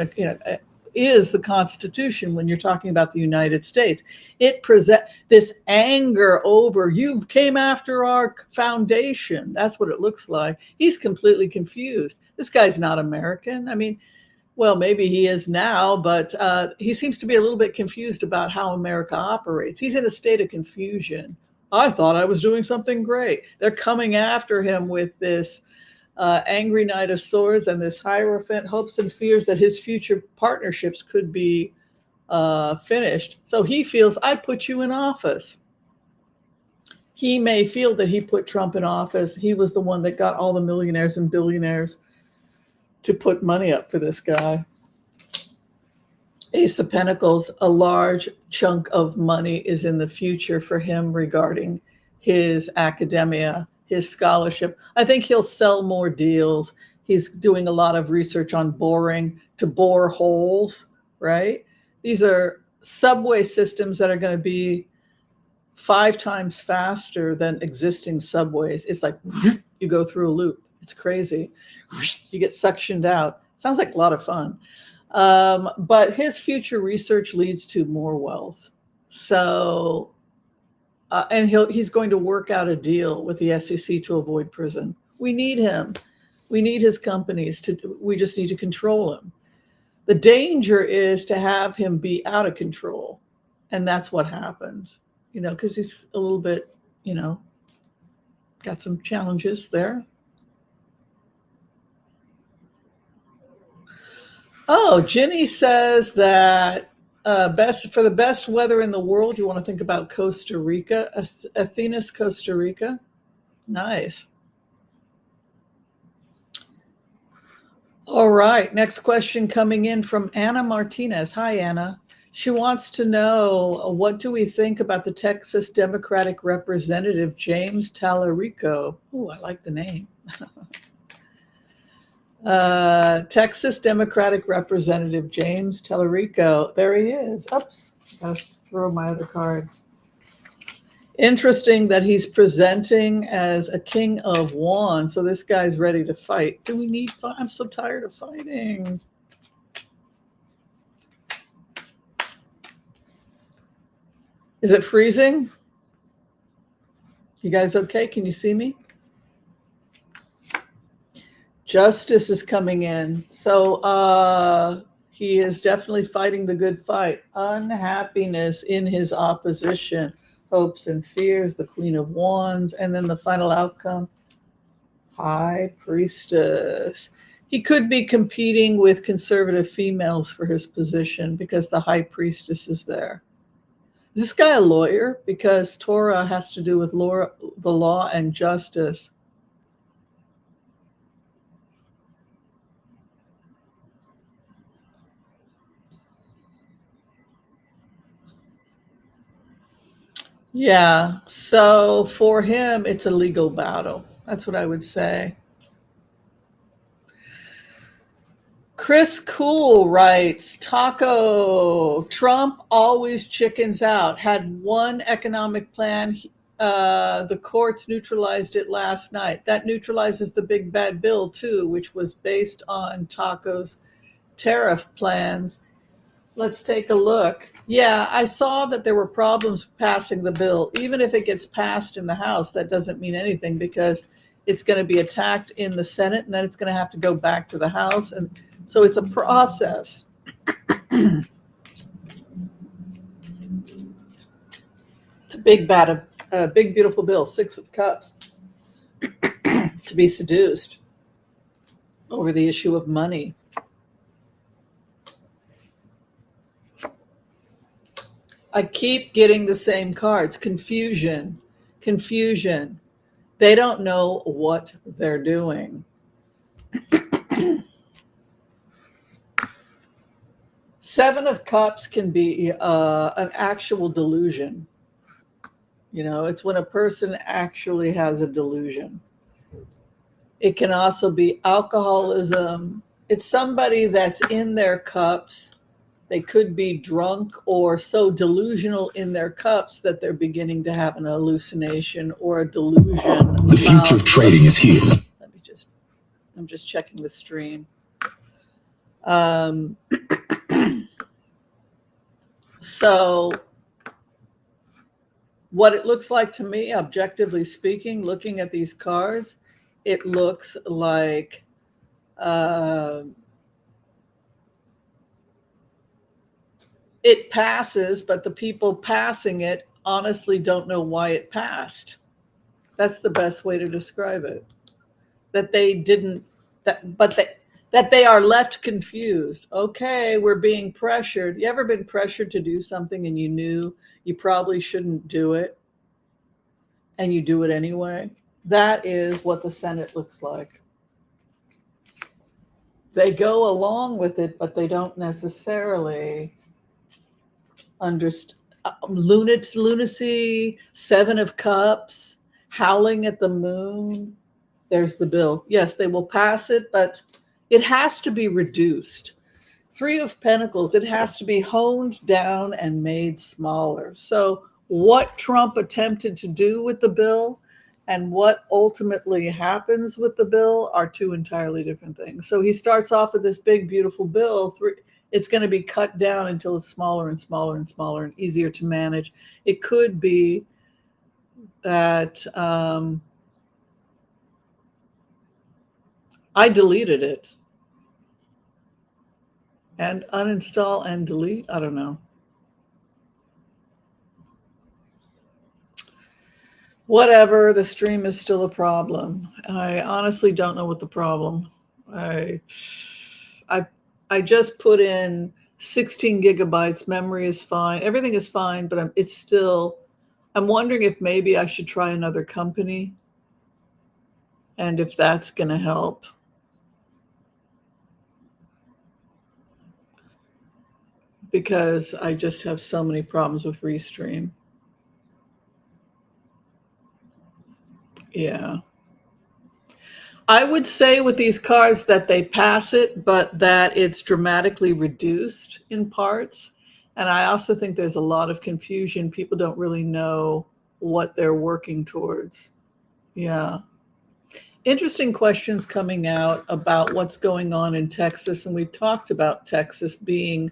is the Constitution when you're talking about the United States. It presents this anger over you came after our foundation. That's what it looks like. He's completely confused. This guy's not American. I mean, well, maybe he is now, but he seems to be a little bit confused about how America operates. He's in a state of confusion. I thought I was doing something great. They're coming after him with this angry Knight of Swords and this Hierophant, hopes and fears that his future partnerships could be finished. So he feels, I put you in office. He may feel that he put Trump in office. He was the one that got all the millionaires and billionaires to put money up for this guy. Ace of Pentacles, a large chunk of money is in the future for him regarding his academia, his scholarship. I think he'll sell more deals. He's doing a lot of research on boring to bore holes, right? These are subway systems that are going to be 5 times faster than existing subways. It's like you go through a loop. It's crazy. You get suctioned out. Sounds like a lot of fun. But his future research leads to more wealth. So, and he's going to work out a deal with the SEC to avoid prison. We need him. We need his companies we just need to control him. The danger is to have him be out of control. And that's what happened, because he's a little bit, got some challenges there. Oh, Ginny says that for the best weather in the world, you want to think about Costa Rica, Athena's Costa Rica. Nice. All right, next question coming in from Anna Martinez. Hi, Anna. She wants to know, what do we think about the Texas Democratic Representative James Tallarico? Oh, I like the name. Texas Democratic Representative James Tallarico. There he is. Oops, gotta throw my other cards. Interesting that he's presenting as a king of wands. So this guy's ready to fight. Do we need fight? I'm so tired of fighting. Is it freezing? You guys okay? Can you see me? Justice is coming in. So he is definitely fighting the good fight. Unhappiness in his opposition. Hopes and fears, the Queen of Wands, and then the final outcome, High Priestess. He could be competing with conservative females for his position because the High Priestess is there. Is this guy a lawyer? Because Torah has to do with the law and justice. Yeah, so for him, it's a legal battle. That's what I would say. Chris Cool writes, Taco, Trump always chickens out. Had one economic plan. The courts neutralized it last night. That neutralizes the big bad bill too, which was based on Taco's tariff plans. Let's take a look. Yeah, I saw that there were problems passing the bill. Even if it gets passed in the House, that doesn't mean anything because it's going to be attacked in the Senate and then it's going to have to go back to the House. And so it's a process. It's a big, beautiful bill, 6 of Cups, to be seduced over the issue of money. I keep getting the same cards. Confusion. They don't know what they're doing. Seven of Cups can be an actual delusion. It's when a person actually has a delusion. It can also be alcoholism. It's somebody that's in their cups. They could be drunk or so delusional in their cups that they're beginning to have an hallucination or a delusion. The future of trading is here. I'm just checking the stream. So what it looks like to me, objectively speaking, looking at these cards, it looks like it passes, but the people passing it honestly don't know why it passed. That's the best way to describe it. That they are left confused. Okay, we're being pressured. You ever been pressured to do something and you knew you probably shouldn't do it? and you do it anyway. That is what the Senate looks like. They go along with it, but they don't necessarily understand. Lunacy, Seven of Cups, howling at the moon. There's the bill. Yes, they will pass it, but it has to be reduced. Three of Pentacles, it has to be honed down and made smaller. So what Trump attempted to do with the bill and what ultimately happens with the bill are two entirely different things. So he starts off with this big, beautiful bill. It's going to be cut down until it's smaller and smaller and smaller and easier to manage. It could be that I deleted it and uninstall and delete. I don't know. Whatever, the stream is still a problem. I honestly don't know what the problem. I just put in 16 gigabytes. Memory is fine. Everything is fine, but it's still. I'm wondering if maybe I should try another company, and if that's going to help. Because I just have so many problems with Restream. Yeah. I would say with these cards that they pass it, but that it's dramatically reduced in parts. And I also think there's a lot of confusion. People don't really know what they're working towards. Yeah. Interesting questions coming out about what's going on in Texas. And we've talked about Texas being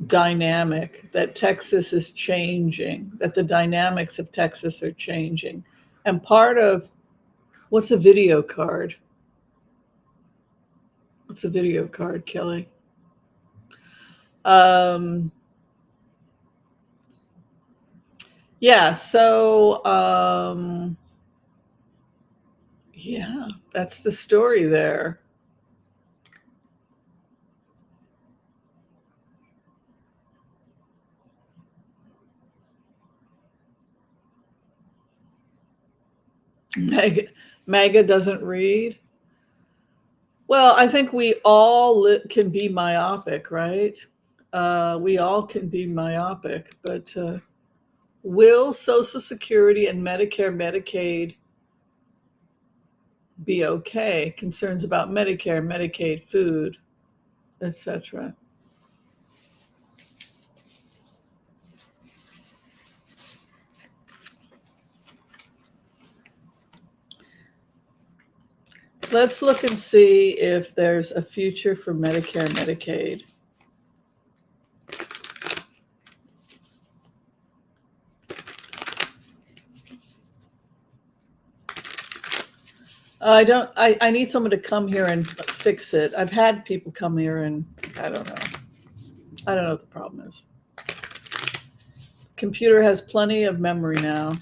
dynamic, that Texas is changing, that the dynamics of Texas are changing. And part of what's a video card? What's a video card, Kelly? Yeah, so yeah, that's the story there. Mega doesn't read. Well, I think we all can be myopic, right? We all can be myopic, but will Social Security and Medicare, Medicaid be okay? Concerns about Medicare, Medicaid, food, etc. Let's look and see if there's a future for Medicare, Medicaid. I need someone to come here and fix it. I've had people come here and I don't know. I don't know what the problem is. Computer has plenty of memory now.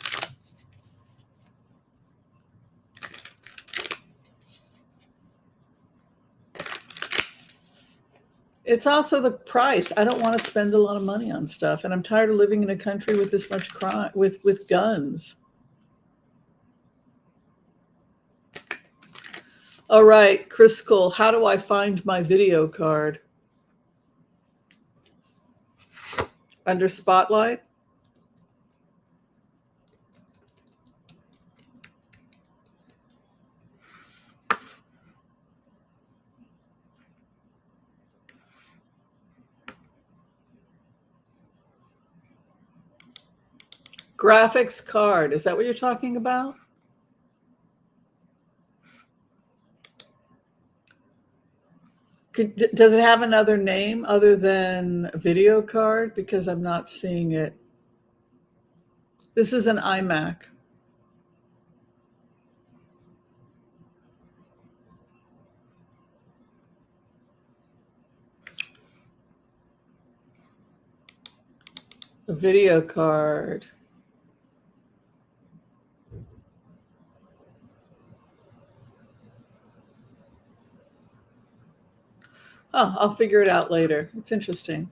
It's also the price. I don't want to spend a lot of money on stuff, and I'm tired of living in a country with this much crime, with guns. All right, Chris Cole, how do I find my video card? Under Spotlight? Graphics card. Is that what you're talking about? Does it have another name other than video card? Because I'm not seeing it. This is an iMac. A video card. Oh, I'll figure it out later. It's interesting.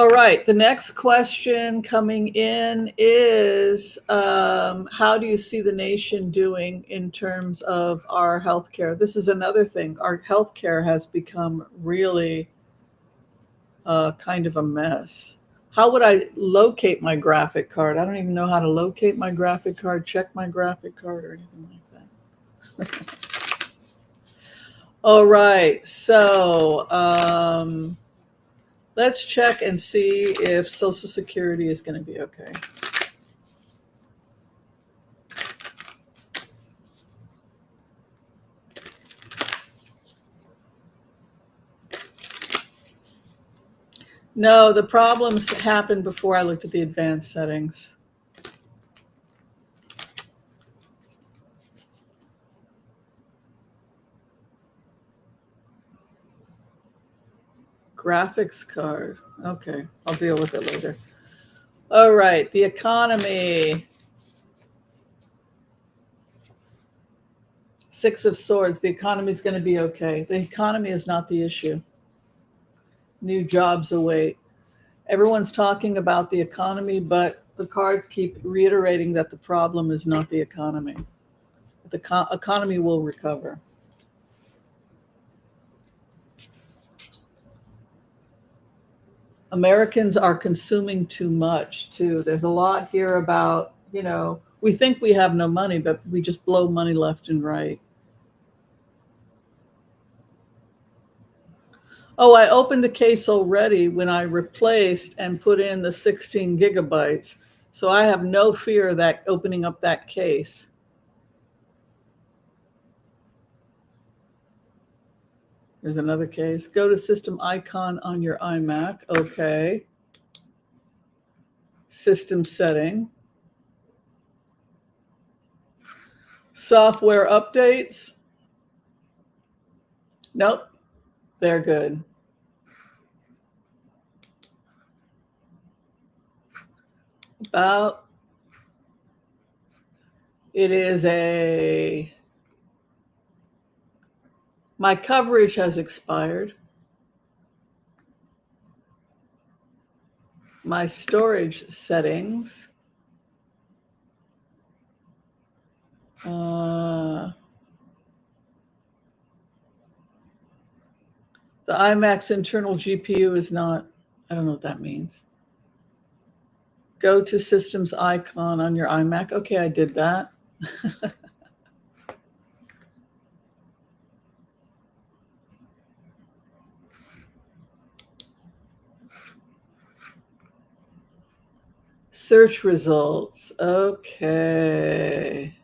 All right, the next question coming in is how do you see the nation doing in terms of our healthcare? This is another thing. Our healthcare has become really kind of a mess. How would I locate my graphic card? I don't even know how to locate my graphic card, check my graphic card, or anything like that. All right, so let's check and see if Social Security is going to be okay. No, the problems happened before I looked at the advanced settings. Graphics card. Okay, I'll deal with it later. All right, the economy. Six of Swords. The economy is going to be okay. The economy is not the issue. New jobs await. Everyone's talking about the economy, but the cards keep reiterating that the problem is not the economy. The economy will recover. Americans are consuming too much, too. There's a lot here about, we think we have no money, but we just blow money left and right. Oh, I opened the case already when I replaced and put in the 16 gigabytes. So I have no fear of that opening up that case. There's another case. Go to system icon on your iMac. Okay. System setting. Software updates. Nope. They're good. About. It is my coverage has expired. My storage settings. The iMac's internal GPU is not, I don't know what that means. Go to systems icon on your iMac. Okay, I did that. Search results. Okay.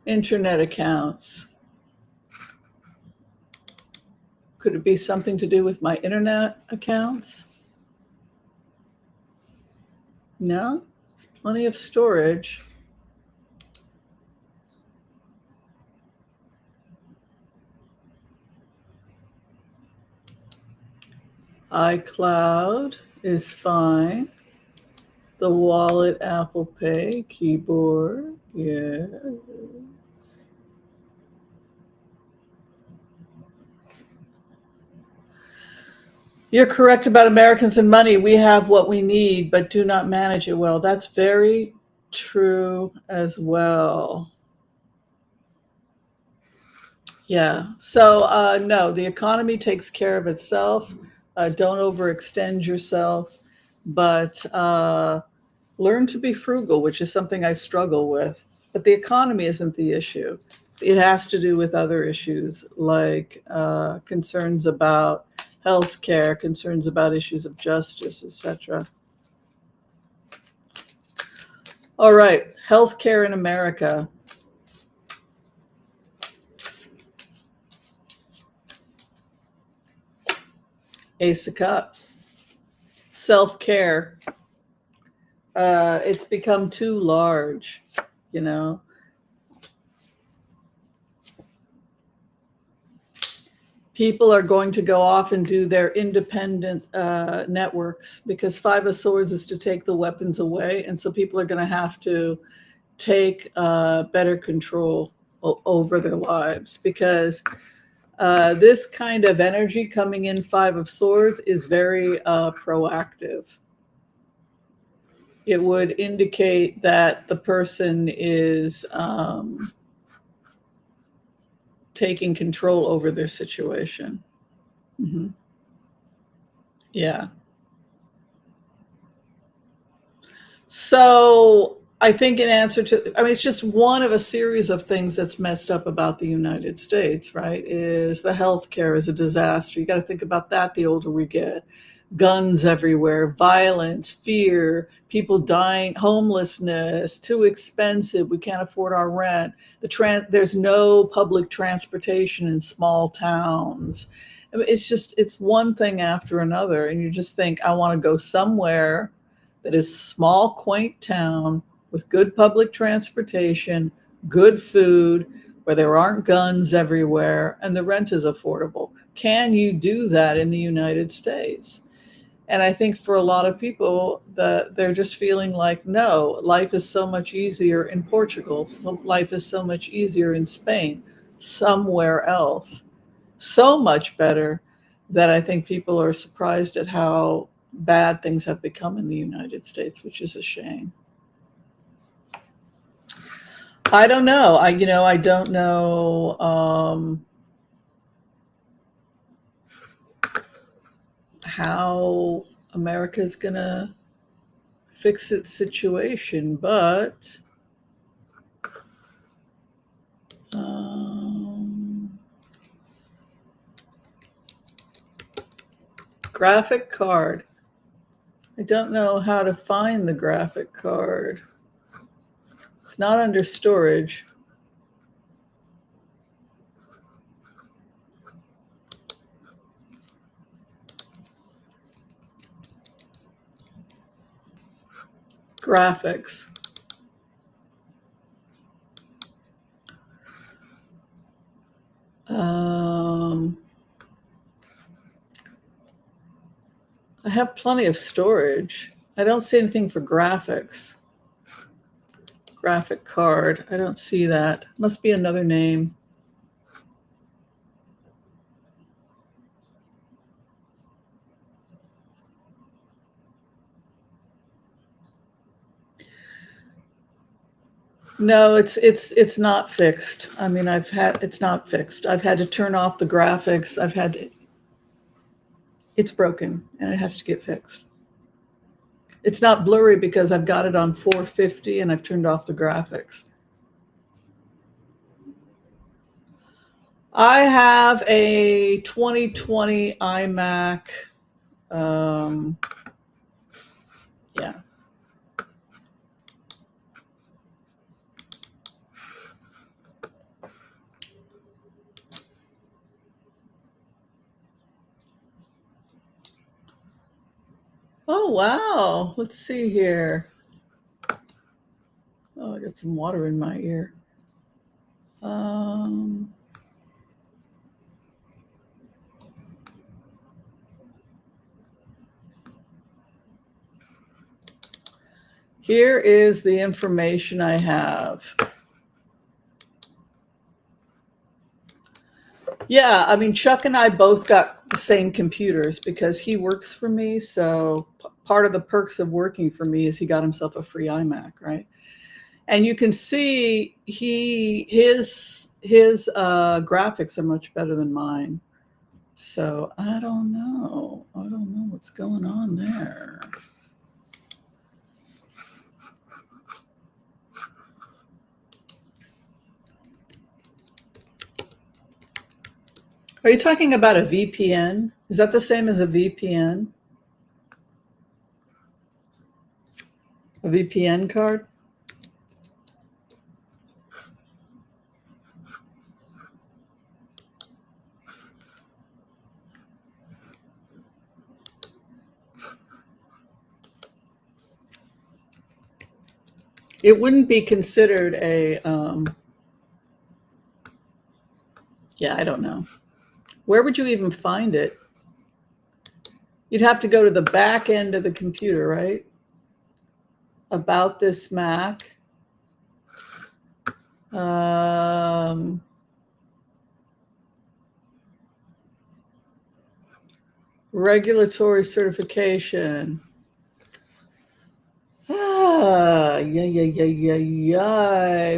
Internet accounts. Could it be something to do with my internet accounts? No, it's plenty of storage. iCloud is fine. The wallet, Apple Pay, keyboard, yes. You're correct about Americans and money. We have what we need, but do not manage it well. That's very true as well. Yeah. So, no, the economy takes care of itself. Don't overextend yourself, but learn to be frugal, which is something I struggle with. But the economy isn't the issue. It has to do with other issues like concerns about healthcare, concerns about issues of justice, etc. All right, healthcare in America. Ace of Cups. Self-care. It's become too large, you know. People are going to go off and do their independent networks, because Five of Swords is to take the weapons away. And so people are going to have to take better control over their lives, because this kind of energy coming in Five of Swords is very proactive. It would indicate that the person is taking control over their situation. Mm-hmm. Yeah. So I think in answer to, I mean, it's just one of a series of things that's messed up about the United States, right? Is the healthcare is a disaster. You got to think about that the older we get. Guns everywhere, violence, fear, people dying, homelessness, too expensive, we can't afford our rent. There's no public transportation in small towns. I mean, it's one thing after another, and you just think, I want to go somewhere that is small, quaint town with good public transportation, good food, where there aren't guns everywhere, and the rent is affordable. Can you do that in the United States? And I think for a lot of people, they're just feeling like, no, life is so much easier in Portugal. Life is so much easier in Spain, somewhere else. So much better that I think people are surprised at how bad things have become in the United States, which is a shame. I don't know. I don't know how America is going to fix its situation, but graphic card. I don't know how to find the graphic card. It's not under storage. Graphics. I have plenty of storage. I don't see anything for graphics. Graphic card. I don't see that. Must be another name. No, it's not fixed. I mean, it's not fixed. I've had to turn off the graphics. It's broken and it has to get fixed. It's not blurry because I've got it on 450 and I've turned off the graphics. I have a 2020 iMac. Yeah. Oh, wow. Let's see here. Oh, I got some water in my ear. Here is the information I have. Yeah, I mean, Chuck and I both got the same computers because he works for me. So part of the perks of working for me is he got himself a free iMac, right? And you can see his graphics are much better than mine. So I don't know. I don't know what's going on there. Are you talking about a VPN? Is that the same as a VPN? A VPN card? It wouldn't be considered a, yeah, I don't know. Where would you even find it? You'd have to go to the back end of the computer, right? About this Mac. Regulatory certification. Yeah.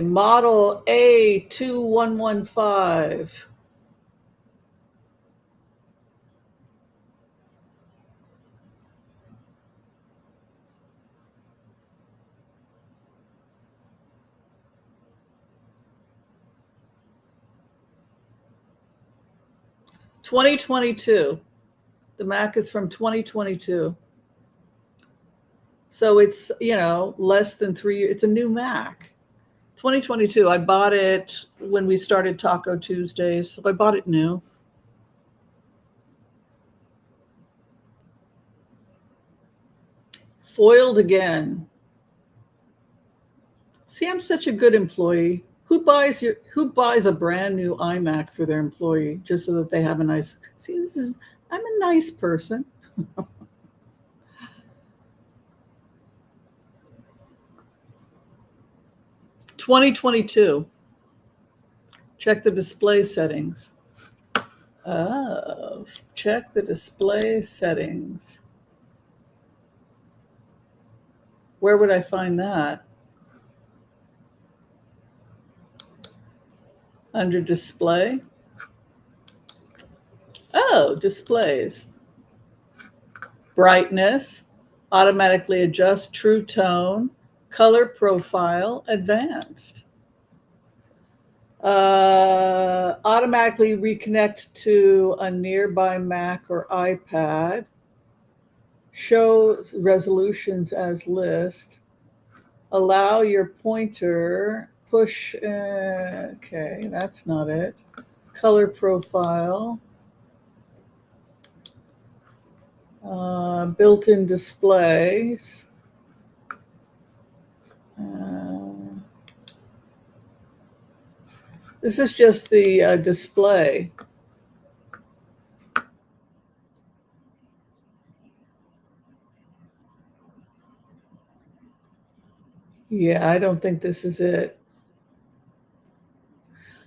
Model A2115. $2022. The Mac is from 2022. So it's, less than 3 years. It's a new Mac. 2022. I bought it when we started Taco Tuesdays. So I bought it new. Foiled again. See, I'm such a good employee. Who buys a brand new iMac for their employee just so that they have a nice, I'm a nice person. 2022. Check the display settings. Oh, check the display settings. Where would I find that? Under display. Oh, displays. Brightness, automatically adjust true tone, color profile, advanced. Automatically reconnect to a nearby Mac or iPad. Show resolutions as list. Allow your pointer push. Okay, that's not it. Color profile. Built-in displays. This is just the display. Yeah, I don't think this is it.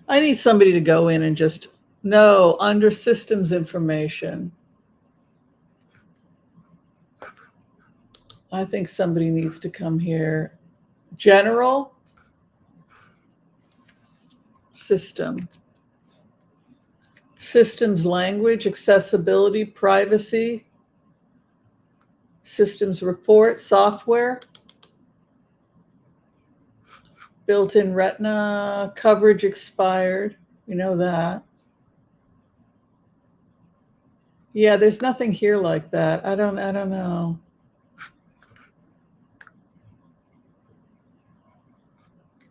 I need somebody to go in and just, no, under systems information. I think somebody needs to come here. General. System. Systems language, accessibility, privacy. Systems report, software. Built-in retina, coverage expired. We know that. Yeah, there's nothing here like that. I don't know.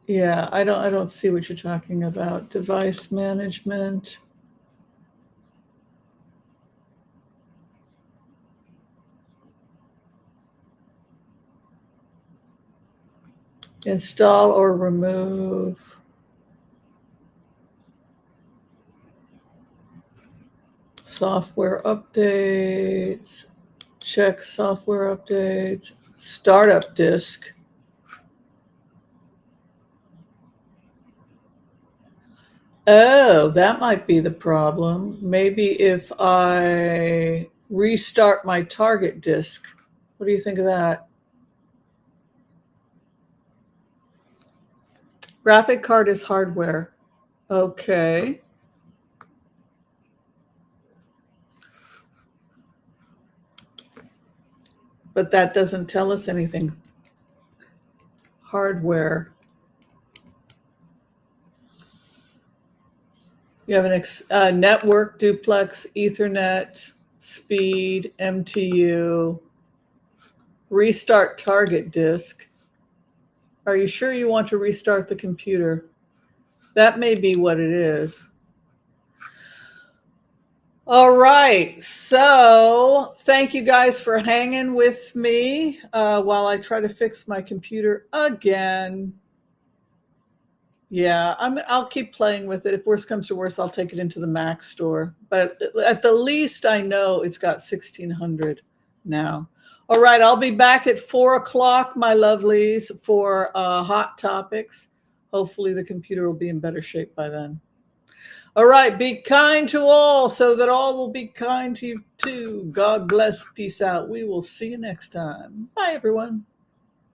Yeah, I don't see what you're talking about. Device management. Install or remove. Software updates. Check software updates. Startup disk. Oh, that might be the problem. Maybe if I restart my target disk. What do you think of that? Graphic card is hardware. Okay. But that doesn't tell us anything. Hardware. You have a network, duplex, Ethernet, speed, MTU, restart target disk. Are you sure you want to restart the computer? That may be what it is. All right. So thank you guys for hanging with me while I try to fix my computer again. Yeah, I'll keep playing with it. If worst comes to worst, I'll take it into the Mac store. But at the least, I know it's got 1600 now. All right, I'll be back at 4 o'clock, my lovelies, for hot topics. Hopefully, the computer will be in better shape by then. All right, be kind to all so that all will be kind to you too. God bless. Peace out. We will see you next time. Bye, everyone.